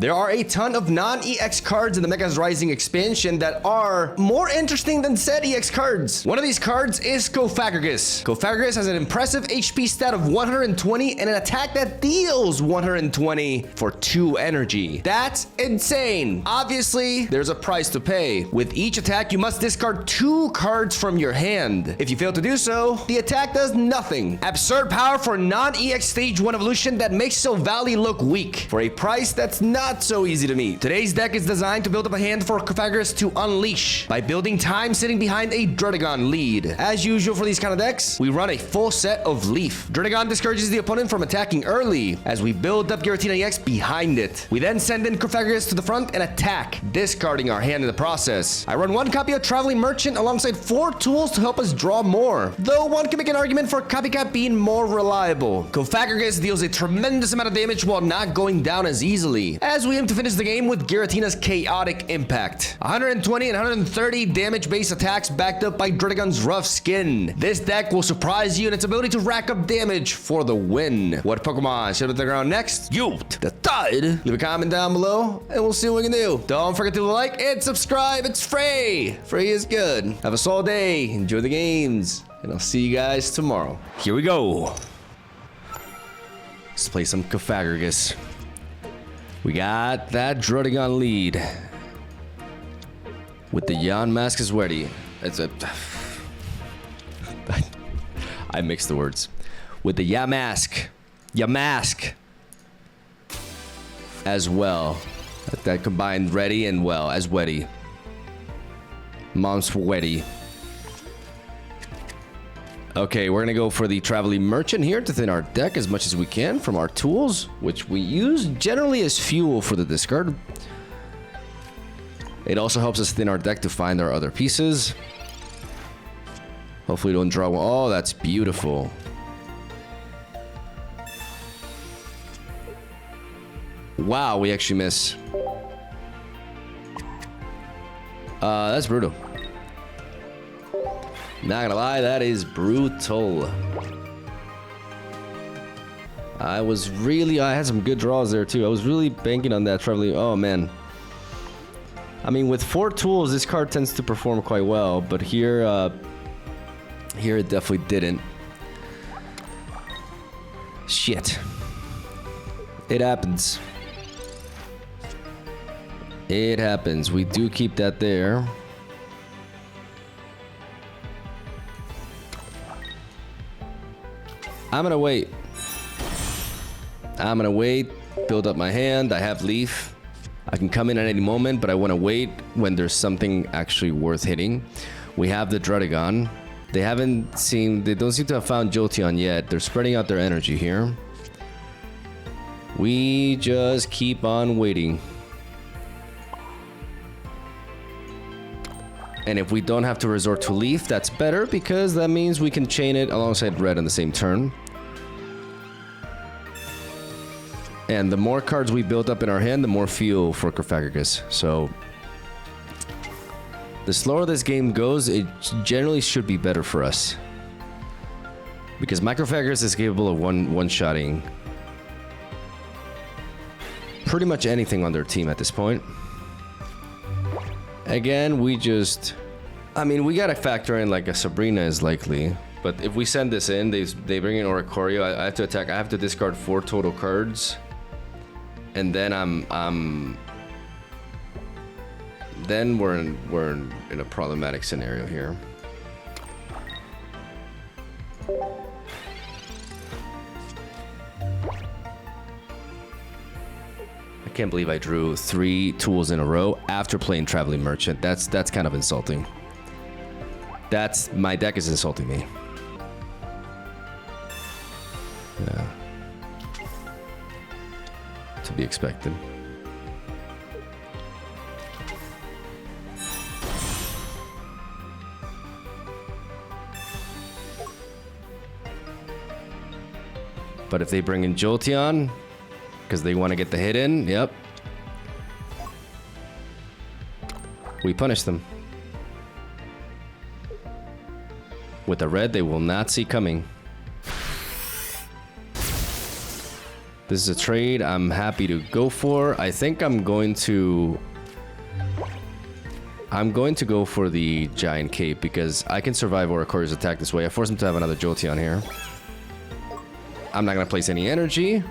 There are a ton of non-EX cards in the Megas Rising expansion that are more interesting than said EX cards. One of these cards is Cofagrigus. Cofagrigus has an impressive HP stat of 120 and an attack that deals 120 for 2 energy. That's insane. Obviously, there's a price to pay. With each attack, you must discard 2 cards from your hand. If you fail to do so, the attack does nothing. Absurd power for non-EX stage 1 evolution that makes Silvally look weak for a price that's not so easy to meet. Today's deck is designed to build up a hand for Cofagrigus to unleash by building time sitting behind a Druddigon lead. As usual for these kind of decks, we run a full set of Leaf. Druddigon discourages the opponent from attacking early as we build up Giratina EX behind it. We then send in Cofagrigus to the front and attack, discarding our hand in the process. I run 1 copy of Traveling Merchant alongside 4 tools to help us draw more, though one can make an argument for Copycat being more reliable. Cofagrigus deals a tremendous amount of damage while not going down as easily, as we aim to finish the game with Giratina's Chaotic Impact. 120 and 130 damage base attacks backed up by Druddigon's Rough Skin. This deck will surprise you in its ability to rack up damage for the win. What Pokemon should hit the ground next? Yoot, the Thud. Leave a comment down below and we'll see what we can do. Don't forget to like and subscribe. It's free. Free is good. Have a solid day. Enjoy the games. And I'll see you guys tomorrow. Here we go. Let's play some Cofagrigus. We got that Druddigon lead. With the Yan Mask is ready. It's a... I mixed the words. With the Yamask. Yamask. As well. That combined ready and well as Weddy. Mom's Weddy. Okay, we're gonna go for the Traveling Merchant here to thin our deck as much as we can from our tools, which we use generally as fuel for the discard. It also helps us thin our deck to find our other pieces. Hopefully we don't draw one. Oh, that's beautiful. Wow, we actually miss. That's brutal. Not gonna lie, that is brutal. I had some good draws there too. I was really banking on that Traveling. Oh man. I mean, with 4 tools, this card tends to perform quite well, but here it definitely didn't. Shit. It happens. It happens. We do keep that there. I'm gonna wait. I'm gonna wait, build up my hand. I have Leaf. I can come in at any moment, but I want to wait when there's something actually worth hitting. We have the Druddigon. They don't seem to have found Jolteon yet. They're spreading out their energy here. We just keep on waiting. And if we don't have to resort to Leaf, that's better because that means we can chain it alongside Red on the same turn. And the more cards we build up in our hand, the more fuel for Cofagrigus. So the slower this game goes, it generally should be better for us. Because Cofagrigus is capable of one-shotting pretty much anything on their team at this point. Again, we gotta factor in like a Sabrina is likely. But if we send this in, they bring in Oricorio, I have to attack. I have to discard 4 total cards. And then then we're in a problematic scenario here. I can't believe I drew 3 tools in a row after playing Traveling Merchant. That's kind of insulting. My deck is insulting me. Yeah. To be expected. But if they bring in Jolteon, because they want to get the hit in, yep. We punish them. With a red they will not see coming. This is a trade I'm happy to go for. I think I'm going to go for the Giant Cape because I can survive Oricore's attack this way. I force him to have another Jolteon here. I'm not going to place any energy.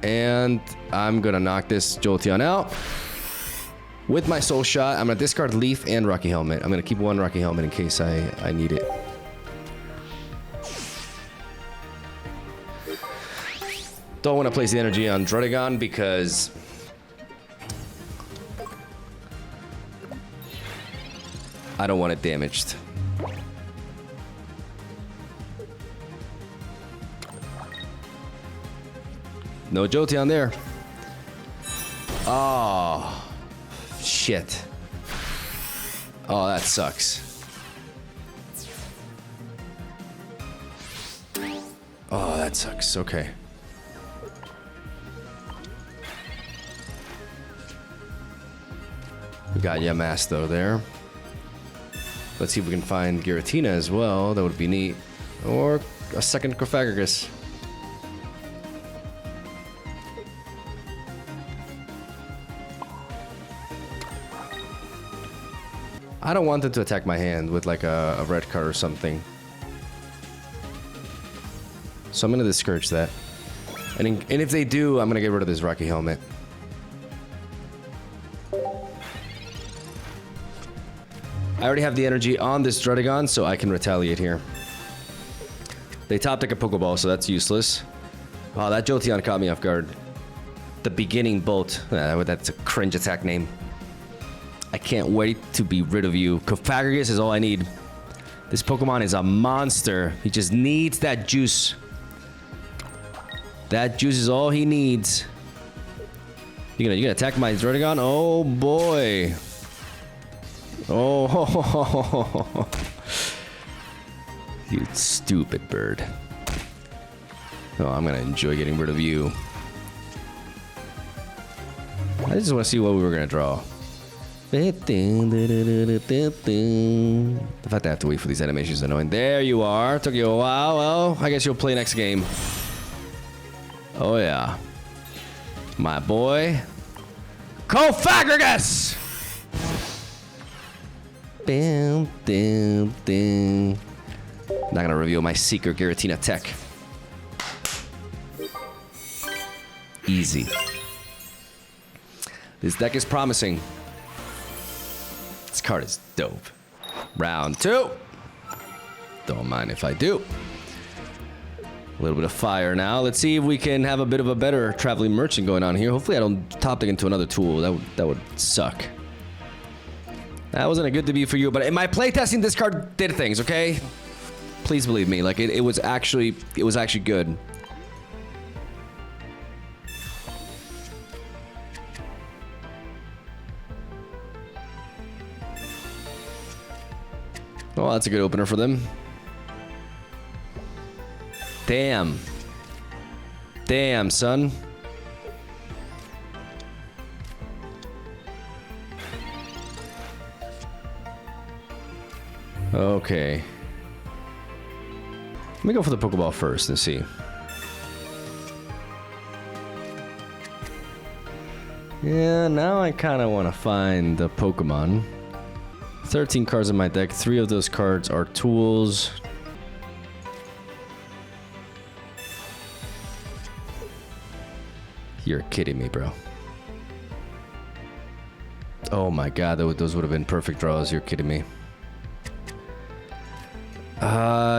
And I'm going to knock this Jolteon out. With my Soul Shot, I'm going to discard Leaf and Rocky Helmet. I'm going to keep one Rocky Helmet in case I need it. Don't want to place the energy on Druddigon because I don't want it damaged. No Jolteon there. Oh, shit. Oh, that sucks. Oh, that sucks. Okay. We got Yamask though there. Let's see if we can find Giratina as well. That would be neat. Or a second Cofagrigus. I don't want them to attack my hand with like a red card or something. So I'm going to discourage that. And if they do, I'm going to get rid of this Rocky Helmet. I already have the energy on this Druddigon, so I can retaliate here. They top deck a Pokeball, so that's useless. Oh, that Jolteon caught me off guard. The Beginning Bolt. That's a cringe attack name. I can't wait to be rid of you. Cofagrigus is all I need. This Pokemon is a monster. He just needs that juice. That juice is all he needs. You gonna attack my Druddigon? Oh boy. Oh. You stupid bird. Oh, I'm gonna enjoy getting rid of you. I just want to see what we were gonna draw. The fact I have to wait for these animations is annoying. There you are. Took you a while. Well, I guess you'll play next game. Oh yeah. My boy. Cofagrigus! Bam, bam, bam. Not gonna reveal my secret Giratina tech. Easy. This deck is promising. This card is dope. Round 2. Don't mind if I do. A little bit of fire now. Let's see if we can have a bit of a better traveling merchant going on here. Hopefully I don't top deck into another tool. That would suck. That wasn't a good debut for you, but in my playtesting, this card did things, okay? Please believe me. Like it was actually good. Oh, that's a good opener for them. Damn. Damn, son. Okay. Let me go for the Pokeball first and see. Yeah, now I kind of want to find the Pokemon. 13 cards in my deck. 3 of those cards are tools. You're kidding me, bro. Oh my god, those would have been perfect draws. You're kidding me.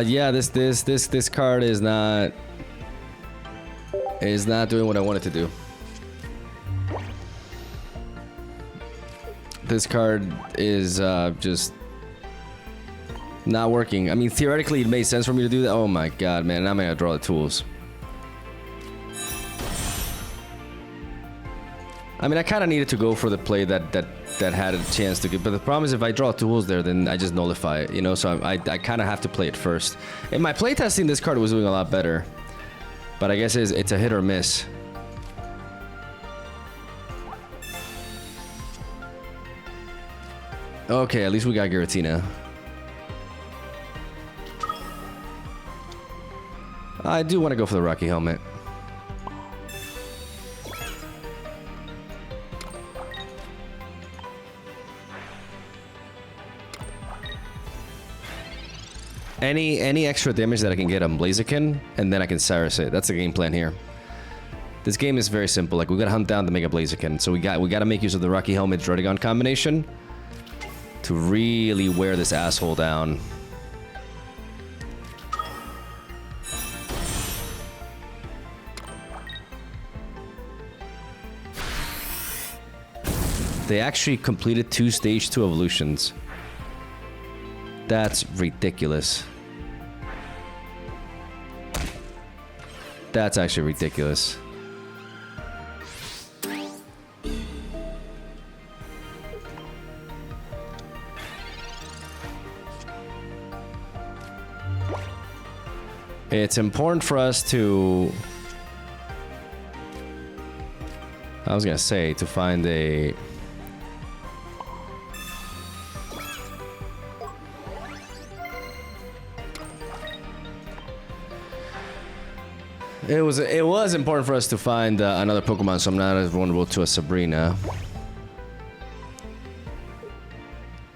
Yeah, this card is not doing what I want it to do. This card is just not working. I mean, theoretically, it made sense for me to do that. Oh my god, man! Now I'm gonna draw the tools. I mean, I kind of needed to go for the play that had a chance to get, but the problem is if I draw tools there, then I just nullify it, you know. So I kind of have to play it first. In my playtesting, this card was doing a lot better, but I guess it's a hit or miss. Okay, at least we got Giratina. I do want to go for the Rocky Helmet. Any extra damage that I can get on Blaziken, and then I can Cyrus it. That's the game plan here. This game is very simple. Like, we gotta hunt down the Mega Blaziken. So we gotta make use of the Rocky Helmet Druddigon combination to really wear this asshole down. They actually completed 2 stage 2 evolutions. That's ridiculous. That's actually ridiculous. It's important for us to... I was gonna say, to find a... It was important for us to find another Pokemon, so I'm not as vulnerable to a Sabrina.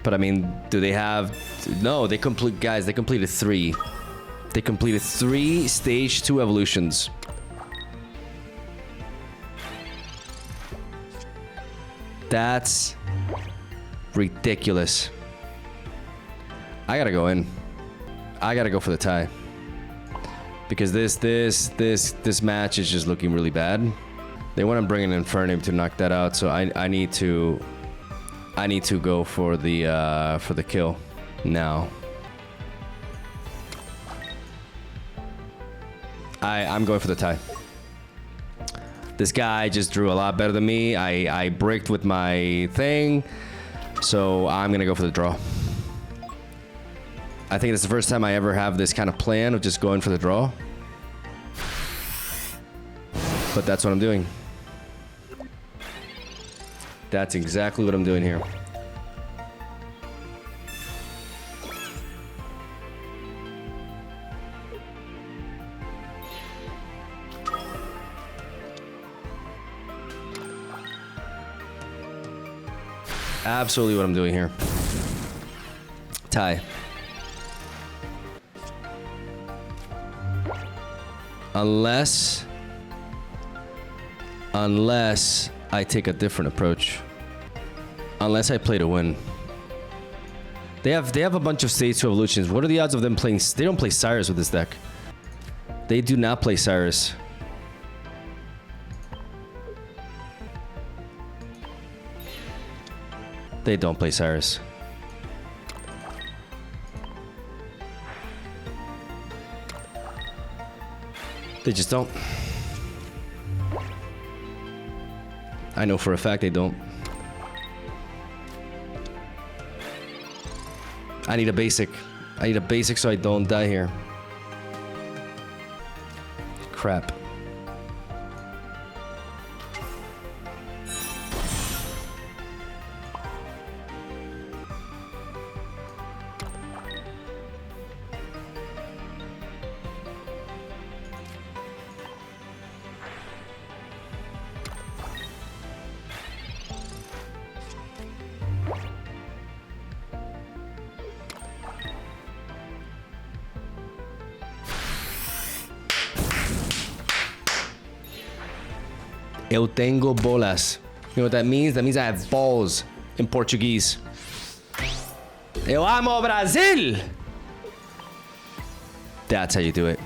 But I mean, do they have... No, they guys, they completed 3. They completed 3 stage 2 evolutions. That's ridiculous. I gotta go in. I gotta go for the tie. Because this match is just looking really bad. They want to bring an Infernape to knock that out, so I need to go for the kill now. I'm going for the tie. This guy just drew a lot better than me. I bricked with my thing, so I'm gonna go for the draw. I think it's the first time I ever have this kind of plan of just going for the draw. But that's what I'm doing. That's exactly what I'm doing here. Absolutely what I'm doing here. Tie. Unless I take a different approach. Unless I play to win. They have a bunch of stage 2 evolutions. What are the odds of them playing? They don't play Cyrus with this deck. They do not play Cyrus. They don't play Cyrus. They just don't. I know for a fact they don't. I need a basic. I need a basic so I don't die here. Crap. Eu tenho bolas. You know what that means? That means I have balls in Portuguese. Eu amo Brazil! That's how you do it.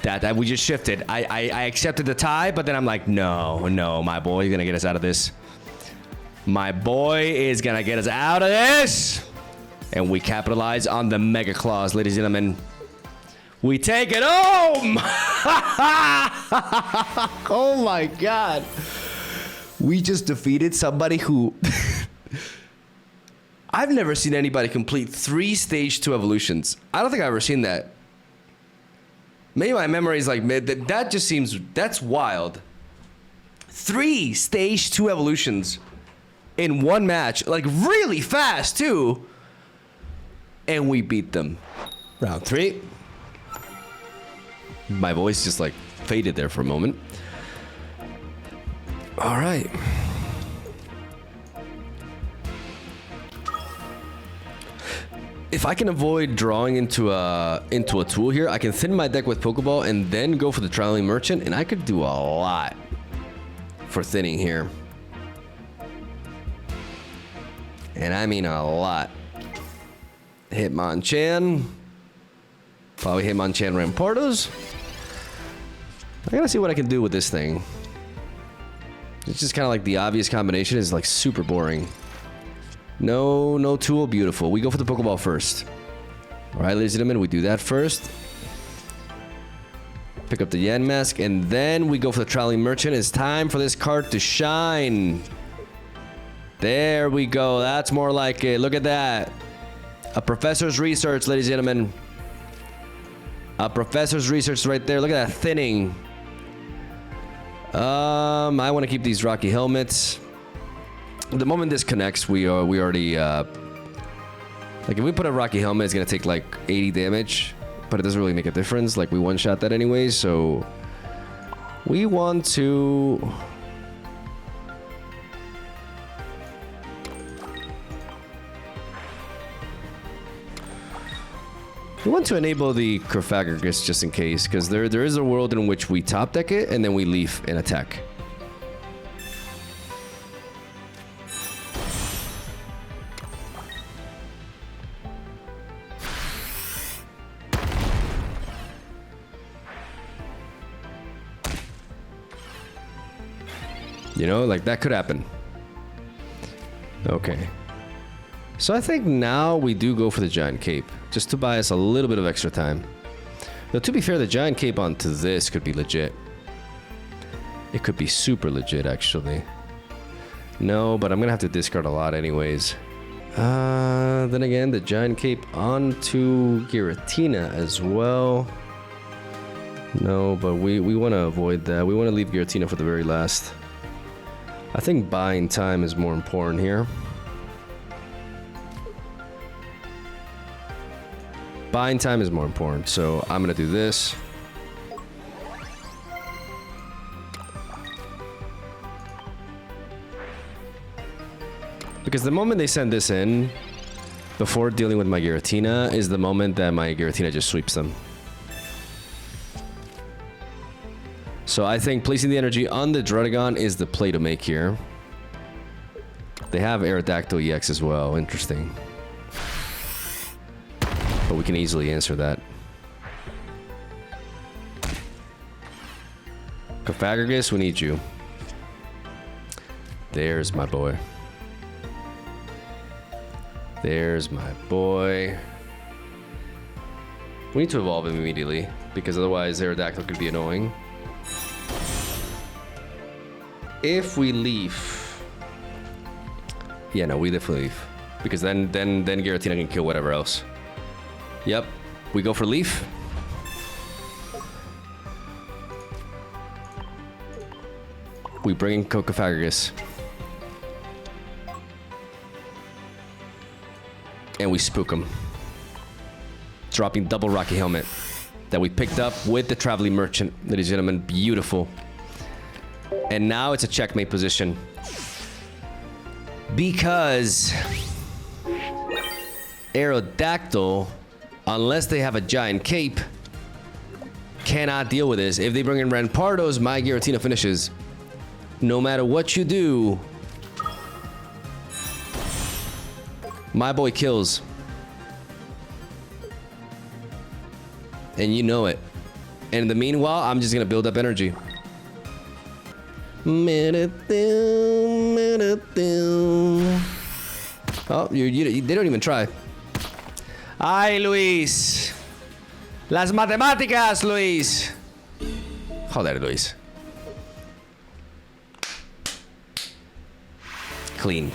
That we just shifted. I accepted the tie, but then I'm like, no, my boy is gonna get us out of this. My boy is gonna get us out of this! And we capitalize on the Mega Claws, ladies and gentlemen. We take it home! Oh my god. We just defeated somebody who... I've never seen anybody complete 3 stage 2 evolutions. I don't think I've ever seen that. Maybe my memory is like... That just seems... That's wild. 3 stage 2 evolutions in one match. Like, really fast, too. And we beat them. Round 3. My voice just like faded there for a moment. All right. If I can avoid drawing into a tool here, I can thin my deck with Pokeball and then go for the Traveling Merchant, and I could do a lot for thinning here. And I mean a lot. Hitmonchan. Probably Hitmonchan Rampardos. I gotta see what I can do with this thing. It's just kind of like the obvious combination is like super boring. No tool, beautiful. We go for the Pokeball first. All right, ladies and gentlemen, we do that first. Pick up the Yen Mask, and then we go for the Traveling Merchant. It's time for this card to shine. There we go. That's more like it. Look at that. A professor's research, ladies and gentlemen. A professor's research right there. Look at that thinning. I want to keep these Rocky Helmets. The moment this connects, we already like if we put a Rocky Helmet, it's gonna take like 80 damage, but it doesn't really make a difference. Like we one-shot that anyways, so we want to. We want to enable the Cofagrigus just in case, because there is a world in which we top deck it and then we leaf and attack. You know, like that could happen. Okay. So I think now we do go for the Giant Cape, just to buy us a little bit of extra time. Now, to be fair, the Giant Cape onto this could be legit. It could be super legit, actually. No, but I'm gonna have to discard a lot anyways. Then again, the Giant Cape onto Giratina as well. No, but we want to avoid that. We want to leave Giratina for the very last. I think buying time is more important here. Buying time is more important, so I'm gonna do this. Because the moment they send this in, before dealing with my Giratina, is the moment that my Giratina just sweeps them. So I think placing the energy on the Druddigon is the play to make here. They have Aerodactyl EX as well. Interesting. But we can easily answer that. Cofagrigus, we need you. There's my boy. There's my boy. We need to evolve him immediately, because otherwise Aerodactyl could be annoying. If we leave, yeah, no, we definitely leave, because then Giratina can kill whatever else. Yep, we go for leaf. We bring in Cofagrigus, and we spook him, dropping double Rocky Helmet that we picked up with the Traveling Merchant. Ladies and gentlemen, beautiful. And now it's a checkmate position. Because Aerodactyl, unless they have a Giant Cape, cannot deal with this. If they bring in Rampardos, my Giratina finishes. No matter what you do, my boy kills. And you know it. And in the meanwhile, I'm just gonna build up energy. Oh, they don't even try. Ay, Luis. Las matemáticas, Luis. Joder, Luis. Clean.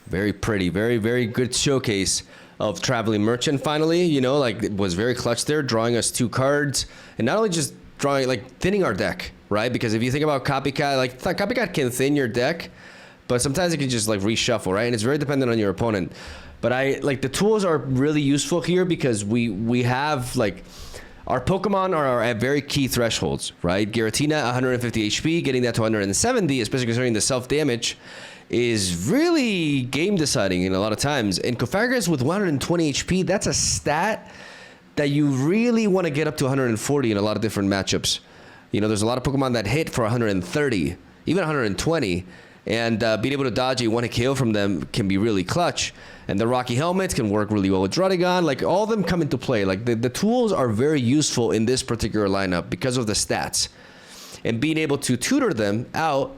Very pretty, very good showcase of Traveling Merchant finally. You know, like, it was very clutch there, drawing us 2 cards. And not only just drawing, like, thinning our deck, right? Because if you think about Copycat, like, Copycat can thin your deck, but sometimes it can just like reshuffle, right? And it's very dependent on your opponent. But I like the tools are really useful here because we have like our Pokemon are at very key thresholds, right? Giratina 150 HP, getting that to 170, especially considering the self damage, is really game deciding in a lot of times. And Cofagrigus with 120 HP, that's a stat that you really want to get up to 140 in a lot of different matchups. You know, there's a lot of Pokemon that hit for 130, even 120, and being able to dodge a one-hit KO from them can be really clutch. And the Rocky Helmets can work really well with Druddigon. Like, all of them come into play. Like, the tools are very useful in this particular lineup because of the stats. And being able to tutor them out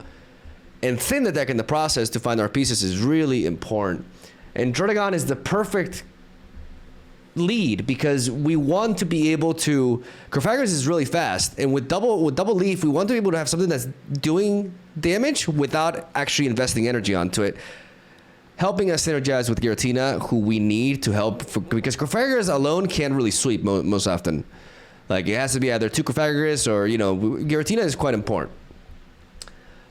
and thin the deck in the process to find our pieces is really important. And Druddigon is the perfect lead because we want to be able to... Cofagrigus is really fast, and with double leaf, we want to be able to have something that's doing damage without actually investing energy onto it, helping us synergize with Giratina, who we need to help because Cofagrigus alone can't really sweep most often. Like, it has to be either two Cofagrigus or, you know, Giratina is quite important.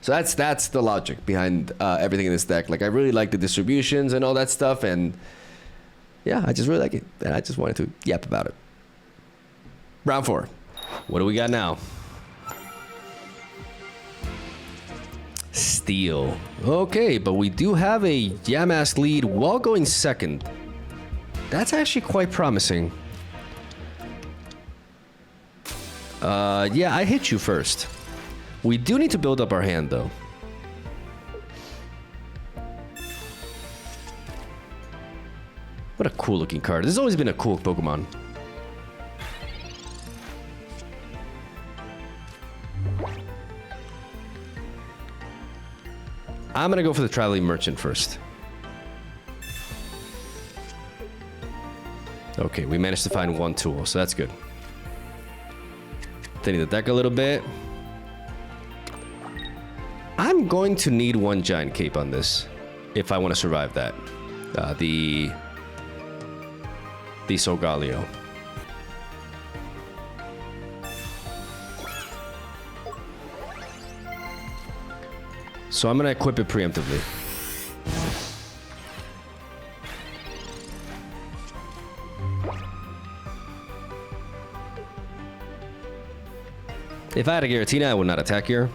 So that's the logic behind everything in this deck. Like, I really like the distributions and all that stuff, and yeah, I just really like it, and I just wanted to yap about it. Round 4. What do we got now? Steel. Okay, but we do have a Yamask lead while going second. That's actually quite promising. Yeah, I hit you first. We do need to build up our hand, though. What a cool looking card. This has always been a cool Pokemon. I'm gonna go for the Traveling Merchant first. Okay, we managed to find one tool, so that's good. Thinning the deck a little bit. I'm going to need one Giant Cape on this if I want to survive that. The Solgaleo. So I'm gonna equip it preemptively. If I had a Giratina, I would not attack here.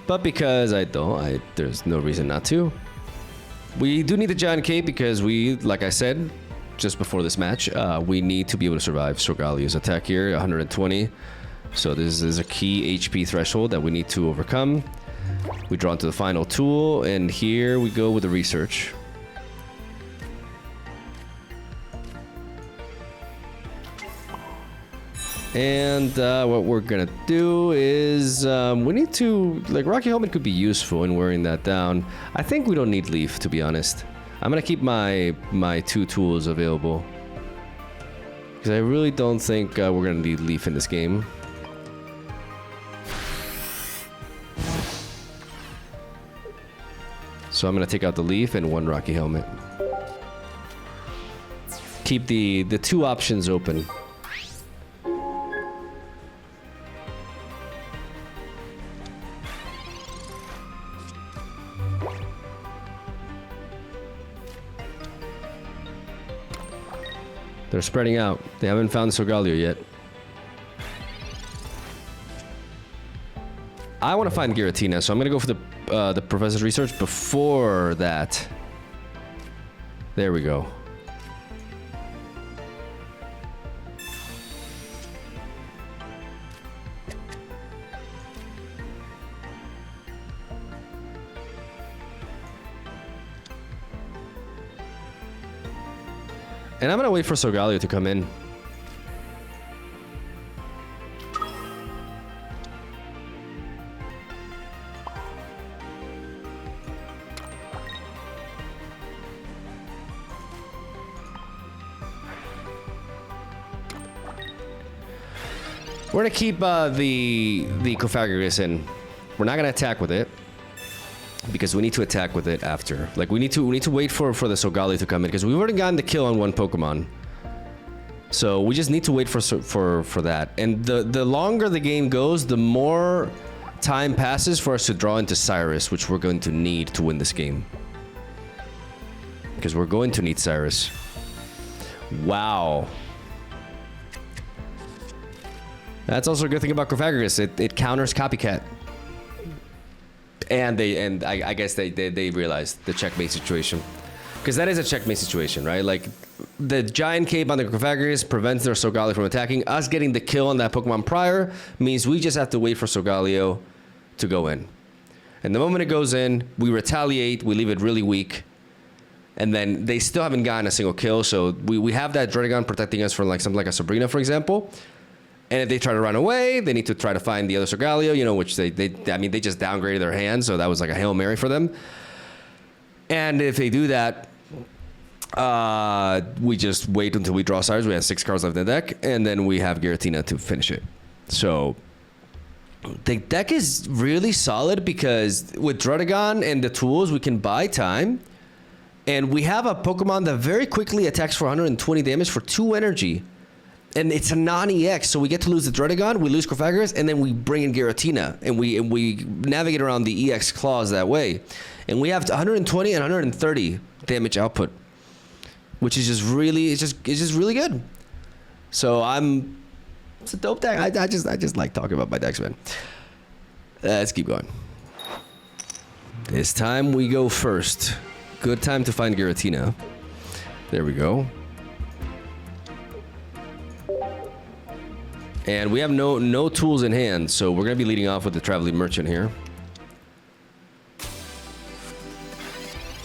But because I don't, there's no reason not to. We do need the Giant Cape because we, like I said, just before this match, we need to be able to survive Solgaleo's attack here, 120. So this is a key HP threshold that we need to overcome. We draw into the final tool, and here we go with the research. And what we're gonna do is we need to, like, Rocky Helmet could be useful in wearing that down. I think we don't need Leaf, to be honest. I'm gonna keep my two tools available because I really don't think we're gonna need Leaf in this game. So I'm gonna take out the Leaf and one Rocky Helmet. Keep the two options open. They're spreading out. They haven't found Solgaleo yet. I want to find Giratina, so I'm gonna go for the Professor's Research before that. There we go. And I'm gonna wait for Solgaleo to come in. We're gonna keep the Cofagrigus in. We're not gonna attack with it because we need to attack with it after. Like, we need to wait for the Solgaleo to come in because we've already gotten the kill on one Pokemon. So we just need to wait for that. And the longer the game goes, the more time passes for us to draw into Cyrus, which we're going to need to win this game. Because we're going to need Cyrus. Wow. That's also a good thing about Cofagrigus. It counters Copycat. And I guess they realized the checkmate situation. Because that is a checkmate situation, right? Like, the Giant Cape on the Cofagrigus prevents their Solgaleo from attacking. Us getting the kill on that Pokemon prior means we just have to wait for Solgaleo to go in. And the moment it goes in, we retaliate, we leave it really weak. And then they still haven't gotten a single kill, so we have that Dredagon protecting us from like something like a Sabrina, for example. And if they try to run away, they need to try to find the other Solgaleo, you know, which I mean, they just downgraded their hand, so that was like a Hail Mary for them. And if they do that, we just wait until we draw Cyrus. We have 6 cards left in the deck, and then we have Giratina to finish it. So the deck is really solid because with Dredagon and the tools, we can buy time. And we have a Pokemon that very quickly attacks for 120 damage for 2 energy. And it's a non-EX, so we get to lose the Dredagon, we lose Cofagrigus, and then we bring in Giratina. And we navigate around the EX claws that way. And we have 120 and 130 damage output. Which is just really, it's just really good. So it's a dope deck. I just like talking about my decks, man. Let's keep going. This time we go first. Good time to find Giratina. There we go. And we have no tools in hand, so we're gonna be leading off with the Traveling Merchant here.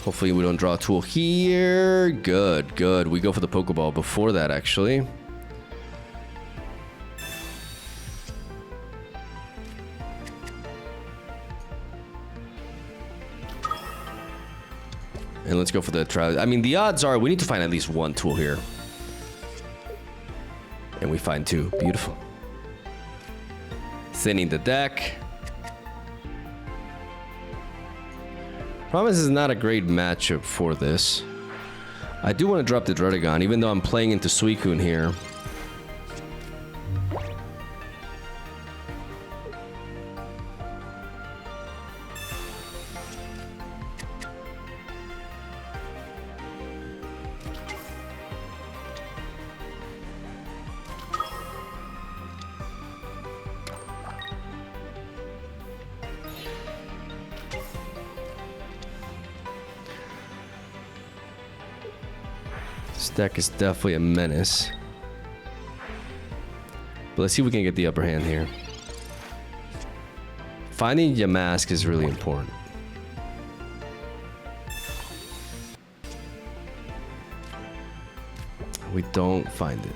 Hopefully we don't draw a tool here. Good, good. We go for the Pokeball before that, actually. And let's go for the trial. I mean, the odds are we need to find at least 1 tool here. And we find 2. Beautiful. Thinning the deck. Promise is not a great matchup for this. I do want to drop the Dredagon, even though I'm playing into Suicune here. This deck is definitely a menace. But let's see if we can get the upper hand here. Finding Yamask is really important. We don't find it.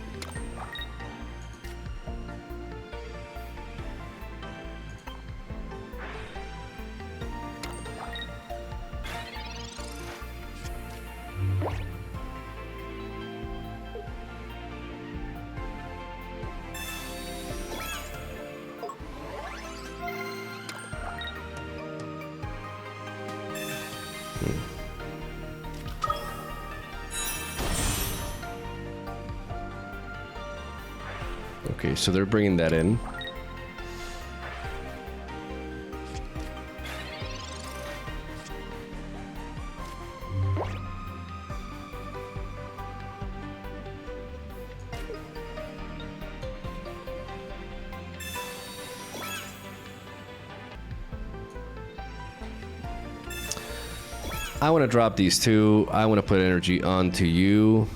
Okay, so they're bringing that in. I want to drop these 2. I want to put energy onto you.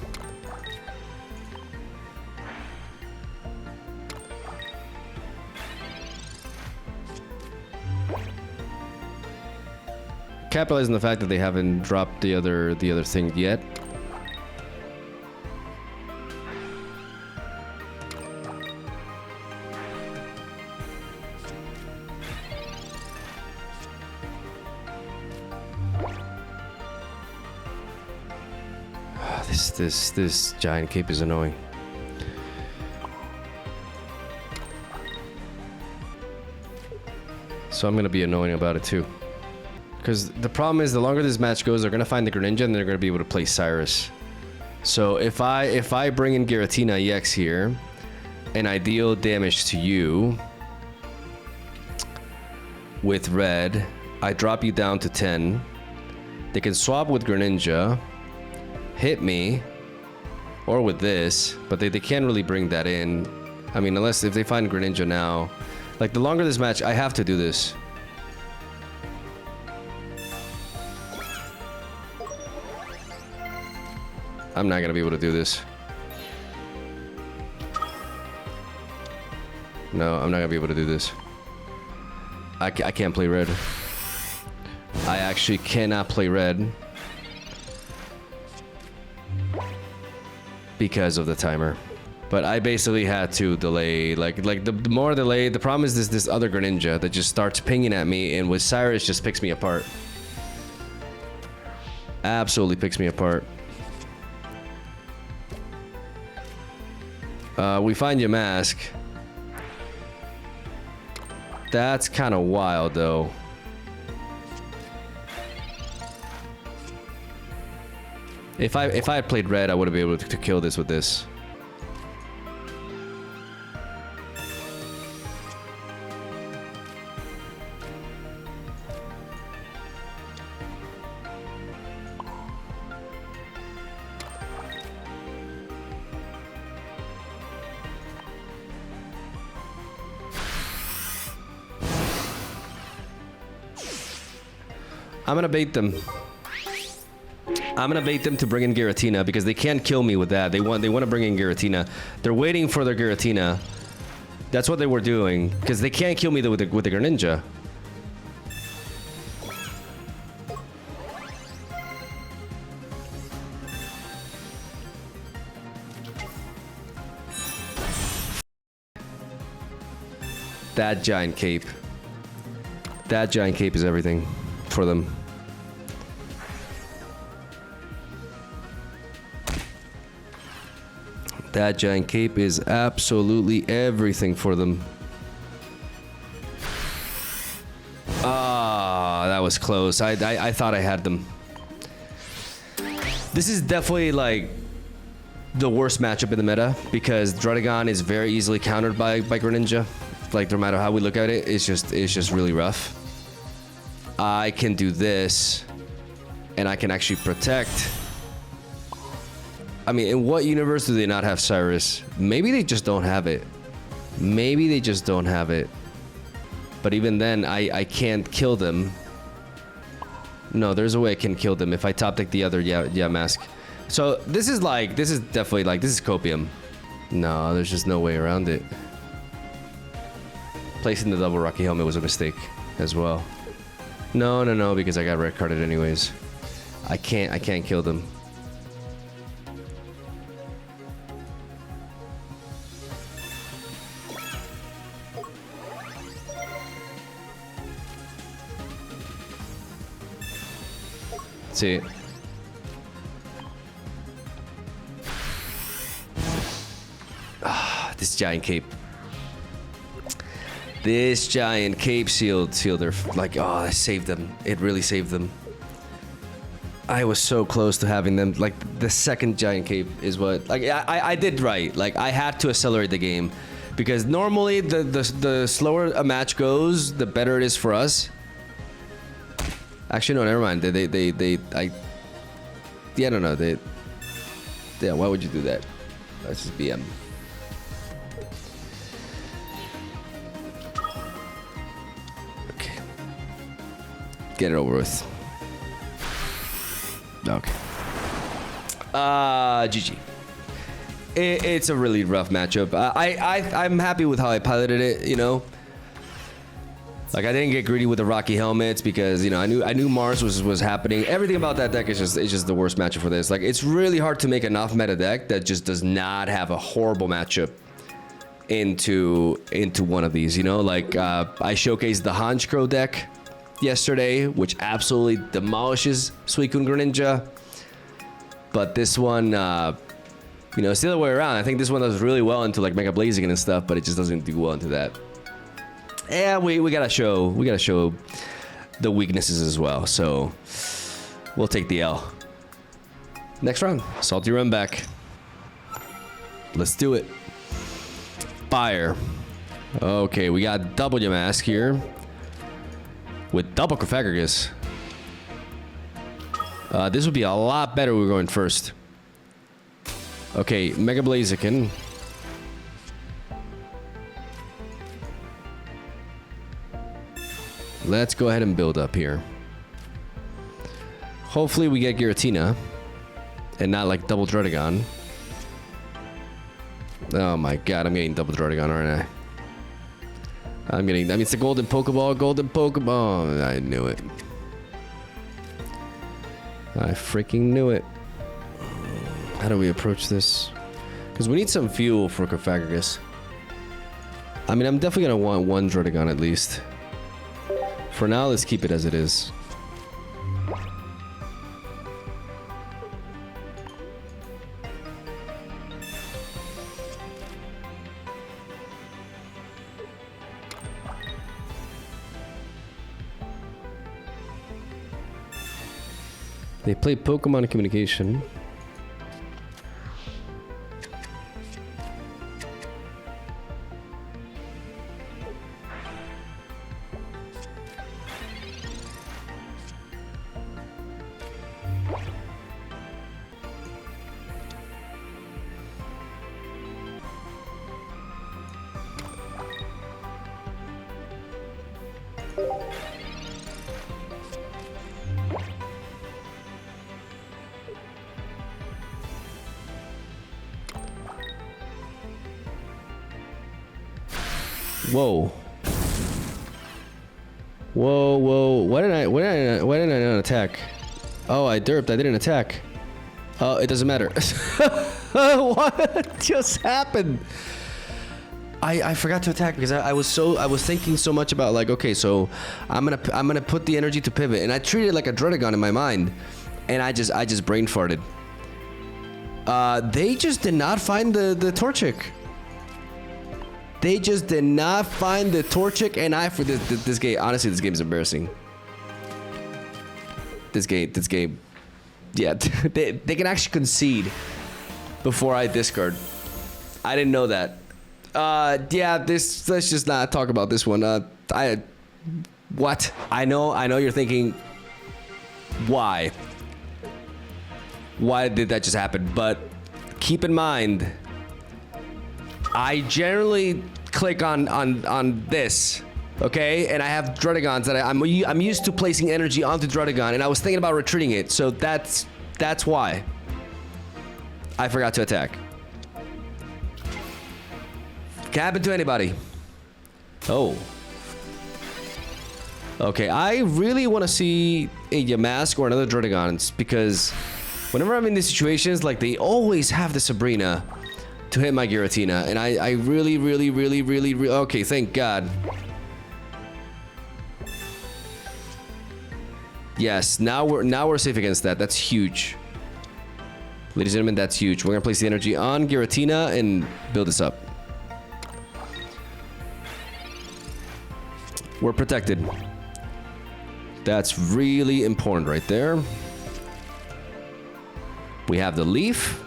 Capitalizing the fact that they haven't dropped the other thing yet. This Giant Cape is annoying. So I'm gonna be annoying about it too. Because the problem is, the longer this match goes, they're gonna find the Greninja and they're gonna be able to play Cyrus. So if I bring in Giratina EX here, and I deal damage to you, with red. I drop you down to 10. They can swap with Greninja, hit me, or with this, but they can't really bring that in. I mean, unless if they find Greninja now. Like, the longer this match, I have to do this. I'm not gonna be able to do this. No, I'm not gonna be able to do this. I can't play red. I actually cannot play red. Because of the timer. But I basically had to delay. Like the more delay, the problem is this other Greninja that just starts pinging at me, and with Cyrus just picks me apart. Absolutely picks me apart. We find your mask. That's kind of wild, though. If I had played red, I would have been able to kill this with this. I'm gonna bait them. I'm gonna bait them to bring in Giratina because they can't kill me with that. They want to bring in Giratina. They're waiting for their Giratina. That's what they were doing because they can't kill me with the Greninja. That giant cape. That giant cape is everything for them. That giant cape is absolutely everything for them. Ah, that was close. I thought I had them. This is definitely like the worst matchup in the meta because Druddigon is very easily countered by Greninja. Like no matter how we look at it, it's just really rough. I can do this, and I can actually protect. I mean, in what universe do they not have Cyrus? Maybe they just don't have it. Maybe they just don't have it. But even then, I can't kill them. No, there's a way I can kill them if I top deck the other mask. So this is definitely like, this is copium. No, there's just no way around it. Placing the double Rocky Helmet was a mistake as well. No, because I got red carded anyways. I can't kill them. See. Ah, this giant cape. This giant cape sealed their, like, oh, it saved them. It really saved them. I was so close to having them. Like, the second giant cape is what, like, I did right. Like, I had to accelerate the game because normally the slower a match goes, the better it is for us. Actually, no, never mind. Yeah, no, yeah, why would you do that? That's just BM. Okay. Get it over with. Okay. GG. It's a really rough matchup. I'm happy with how I piloted it, you know. Like, I didn't get greedy with the Rocky helmets because, you know, I knew Mars was happening. Everything about that deck is just the worst matchup for this. Like, it's really hard to make an off meta deck that just does not have a horrible matchup into one of these, you know? Like, I showcased the Honchkrow deck yesterday, which absolutely demolishes Suicune Greninja. But this one, you know, it's the other way around. I think this one does really well into like Mega Blaziken and stuff, but it just doesn't do well into that. Yeah, we gotta show the weaknesses as well. So we'll take the L. Next round, Salty Run back. Let's do it. Fire. Okay, we got W Mask here. with double Cofagrigus. This would be a lot better if we were going first. Okay, Mega Blaziken. Let's go ahead and build up here. Hopefully we get Giratina. And not like double Druddigon. Oh my god, I'm getting double Druddigon, aren't I? I'm getting... I mean, it's a golden Pokeball, golden Pokeball. I knew it. I freaking knew it. How do we approach this? Because we need some fuel for Cofagrigus. I mean, I'm definitely going to want one Druddigon at least. For now, let's keep it as it is. They play Pokemon Communication. Whoa. Whoa, whoa. Why didn't I not attack? Oh, I derped. I didn't attack. Oh, it doesn't matter. What just happened? I forgot to attack because I was thinking so much about like, okay, so I'm gonna put the energy to pivot, and I treated it like a Druddigon in my mind, and I just brain farted. They just did not find the Torchic. They just did not find the Torchic, and for this game, honestly, this game is embarrassing. This game, yeah, they can actually concede before I discard. I didn't know that. Yeah, let's just not talk about this one. What? I know you're thinking, why? Why did that just happen? But keep in mind, I generally click on this, okay? And I have Druddigons that I'm used to placing energy onto Druddigon, and I was thinking about retreating it, so that's why I forgot to attack. Can happen to anybody. Oh. Okay, I really want to see a Yamask or another Druddigon, because whenever I'm in these situations, like, they always have the Sabrina to hit my Giratina, and I really, okay, thank God. Yes, now we're safe against that. That's huge. Ladies and gentlemen, that's huge. We're gonna place the energy on Giratina and build this up. We're protected. That's really important right there. We have the leaf.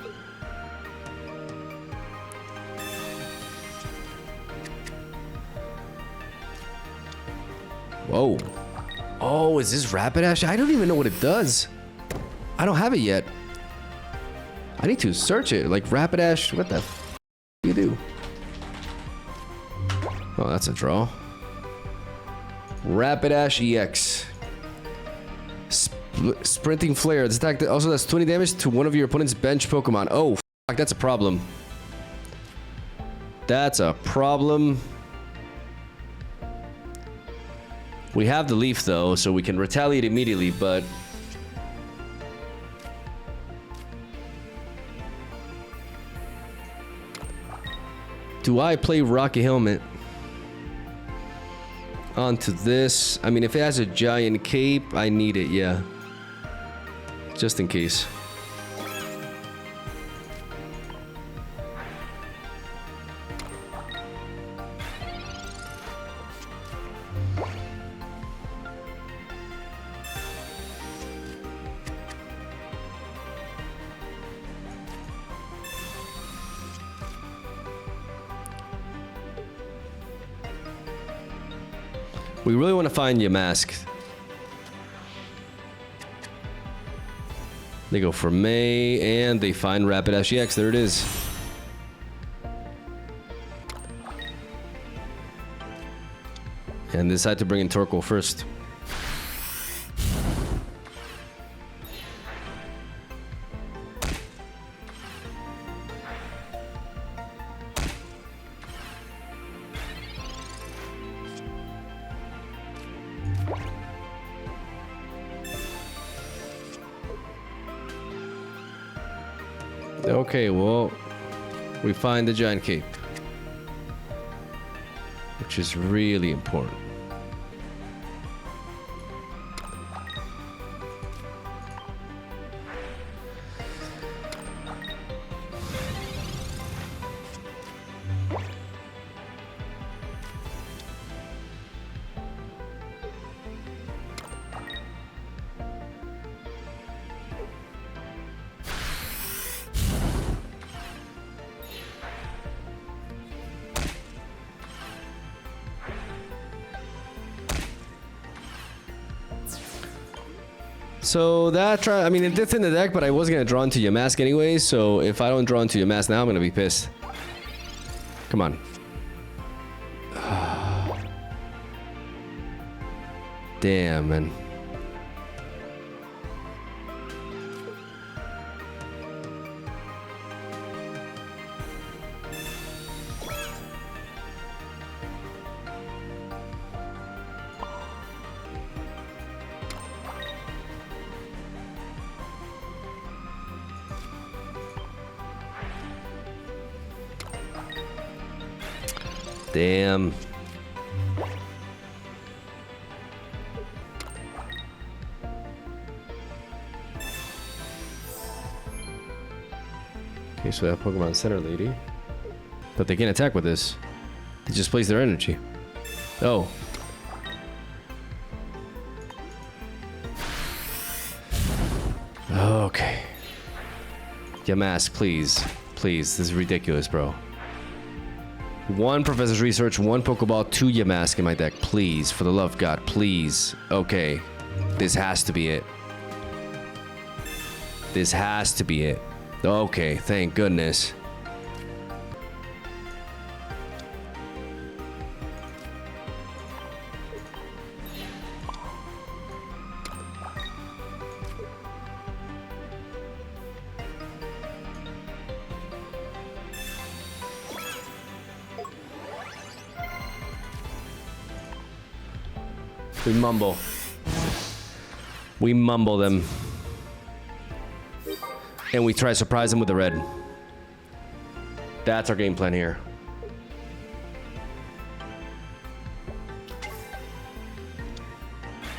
Whoa. Oh, is this Rapidash? I don't even know what it does. I don't have it yet. I need to search it. Like, Rapidash, what the f do you do? Oh, that's a draw. Rapidash EX. Sprinting Flare. This attack also does 20 damage to one of your opponent's bench Pokemon. Oh, fuck, that's a problem. That's a problem. We have the leaf, though, so we can retaliate immediately, but... do I play Rocky Helmet onto this? I mean, if it has a giant cape, I need it, yeah. Just in case. We really want to find Yamask. They go for May, and they find Rapid SGX. There it is. And decide to bring in Torkoal first. Okay, well, we find the Giant Cape, which is really important. So that I mean, it did in the deck, but I was gonna draw into Yamask anyway. So if I don't draw into Yamask now, I'm gonna be pissed. Come on. Damn, man. Damn. Okay, so that Pokemon Center Lady. But they can't attack with this. They just place their energy. Oh. Okay. Yamask, please. Please, this is ridiculous, bro. One Professor's Research, one Pokeball, two Yamask in my deck. Please, for the love of God, please. Okay. This has to be it. This has to be it. Okay, thank goodness. We mumble. We mumble them. And we try to surprise them with the red. That's our game plan here.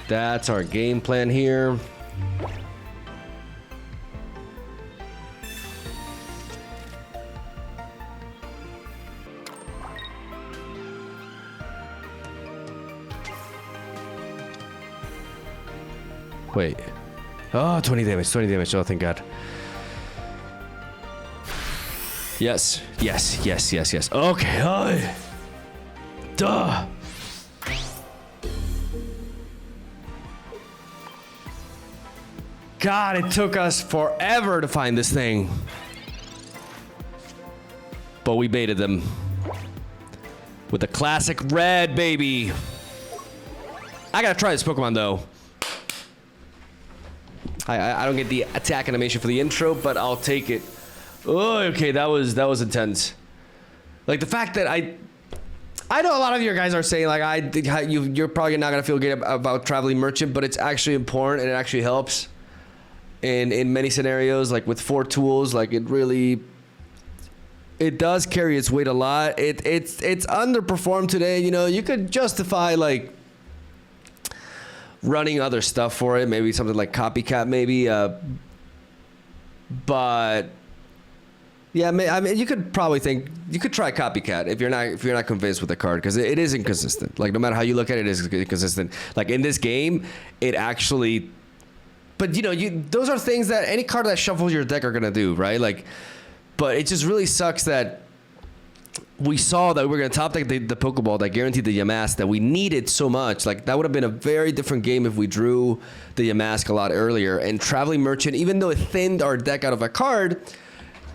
That's our game plan here. Wait. Oh, 20 damage, 20 damage. Oh, thank God. Yes, yes, yes, yes, yes. Okay. Oh. Duh. God, it took us forever to find this thing. But we baited them. With the classic red, baby. I gotta try this Pokemon, though. I don't get the attack animation for the intro, but I'll take it. Oh, okay, that was intense. Like the fact that I know a lot of you guys are saying like you're probably not gonna feel good about Traveling Merchant, but it's actually important and it actually helps in many scenarios. Like with 4 tools, like it does carry its weight a lot. It's underperformed today. You know, you could justify like running other stuff for it, maybe something like Copycat, maybe. But yeah, I mean, you could probably think you could try Copycat if you're not convinced with the card, because it is inconsistent. Like no matter how you look at it, it's inconsistent. Like in this game, it actually. But you know, those are things that any card that shuffles your deck are gonna do, right? Like, but it just really sucks that we saw that we were going to top deck the Pokeball that guaranteed the Yamask that we needed so much. Like, that would have been a very different game if we drew the Yamask a lot earlier. And Traveling Merchant, even though it thinned our deck out of a card,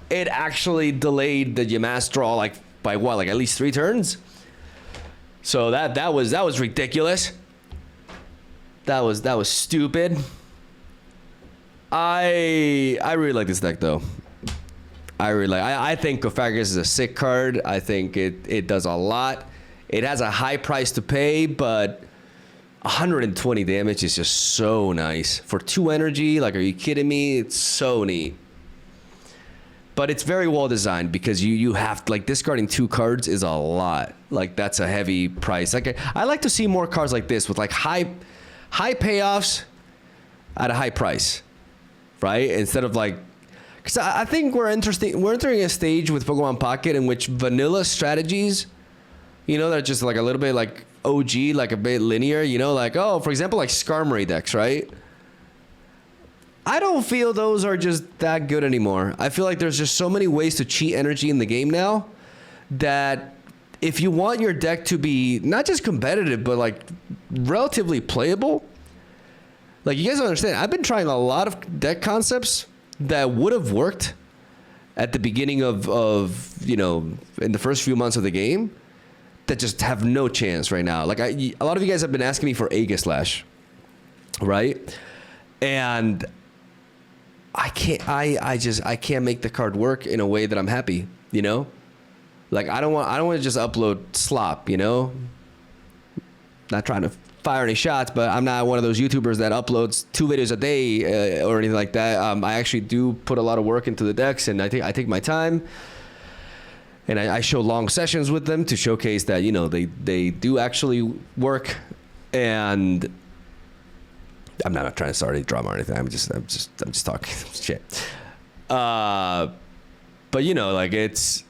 it actually delayed the Yamask draw, like, by what? Like, at least 3 turns? So that was ridiculous. That was stupid. I really like this deck, though. I think Cofagrigus is a sick card. I think it does a lot. It has a high price to pay, but 120 damage is just so nice. For 2 energy, like, are you kidding me? It's so neat. But it's very well designed because you have to, like, discarding 2 cards is a lot. Like, that's a heavy price. Like, I like to see more cards like this with, like, high payoffs at a high price, right? Instead of, like, because I think we're entering a stage with Pokemon Pocket in which vanilla strategies, you know, they're just like a little bit like OG, like a bit linear, you know, like, oh, for example, like Skarmory decks, right? I don't feel those are just that good anymore. I feel like there's just so many ways to cheat energy in the game now that if you want your deck to be not just competitive, but like relatively playable, like, you guys don't understand. I've been trying a lot of deck concepts that would have worked at the beginning of you know, in the first few months of the game that just have no chance right now. Like, a lot of you guys have been asking me for Aegislash, right? And I can't make the card work in a way that I'm happy, you know? Like, I don't want to just upload slop, you know? Not trying to fire any shots, but I'm not one of those YouTubers that uploads 2 videos a day or anything like that. I actually do put a lot of work into the decks, and I take my time, and I show long sessions with them to showcase that, you know, they do actually work. And I'm not trying to start any drama or anything. I'm just talking shit. But, you know, like, it's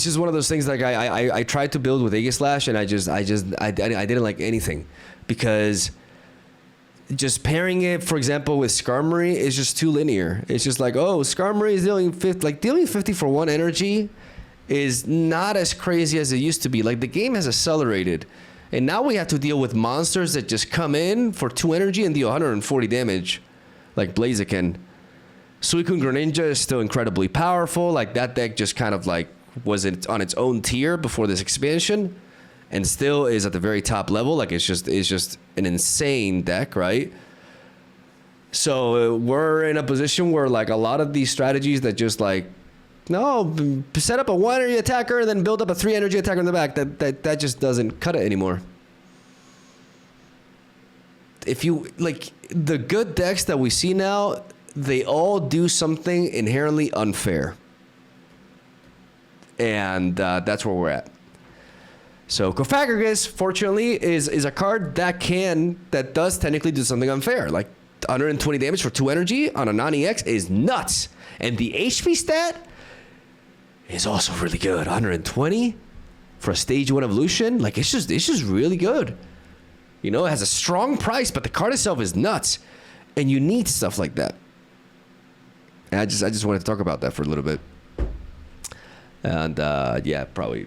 just one of those things. Like, I tried to build with Aegislash, and I didn't like anything, because just pairing it, for example, with Skarmory is just too linear. It's just like, oh, Skarmory is dealing 50, like, dealing 50 for 1 energy is not as crazy as it used to be. Like, the game has accelerated, and now we have to deal with monsters that just come in for 2 energy and deal 140 damage, like Blaziken. Suicune Greninja is still incredibly powerful. Like, that deck just kind of like was it on its own tier before this expansion, and still is at the very top level. Like, it's just an insane deck, right? So we're in a position where, like, a lot of these strategies that just, like, no, set up a 1 energy attacker and then build up a 3 energy attacker in the back, that just doesn't cut it anymore. If you, like, the good decks that we see now, they all do something inherently unfair. And that's where we're at. So Cofagrigus, fortunately, is a card that does technically do something unfair. Like, 120 damage for 2 energy on a non-EX is nuts. And the HP stat is also really good. 120 for a stage 1 evolution. Like, it's just really good. You know, it has a strong price, but the card itself is nuts. And you need stuff like that. And I just wanted to talk about that for a little bit. And yeah, probably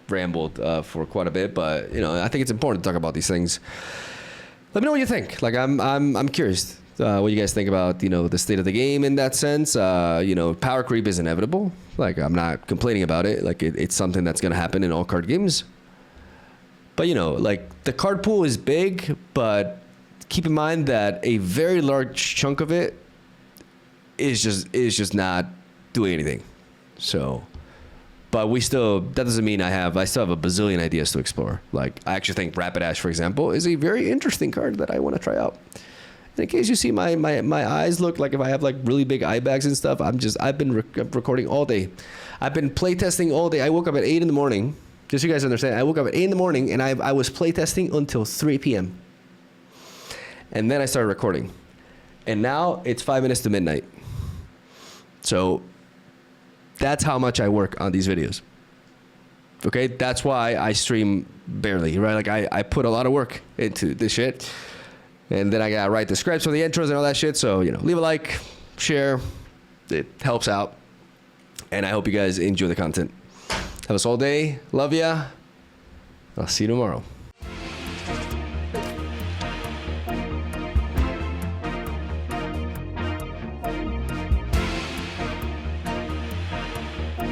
rambled for quite a bit, but, you know, I think it's important to talk about these things. Let me know what you think. Like, I'm curious what you guys think about, you know, the state of the game in that sense. You know, power creep is inevitable. Like, I'm not complaining about it. Like, it's something that's gonna happen in all card games. But, you know, like, the card pool is big, but keep in mind that a very large chunk of it is just not doing anything. So. But that doesn't mean I still have a bazillion ideas to explore. Like, I actually think Rapidash, for example, is a very interesting card that I want to try out. And in case you see my eyes look like if I have, like, really big eye bags and stuff, I've been recording all day. I've been playtesting all day. I woke up at 8 in the morning. Just so you guys understand, I woke up at 8 in the morning, and I was playtesting until 3 p.m. And then I started recording. And now it's 5 minutes to midnight. So that's how much I work on these videos. Okay, that's why I stream barely, right? Like, I put a lot of work into this shit. And then I gotta write the scripts for the intros and all that shit. So, you know, leave a like, share. It helps out. And I hope you guys enjoy the content. Have us all day. Love ya. I'll see you tomorrow.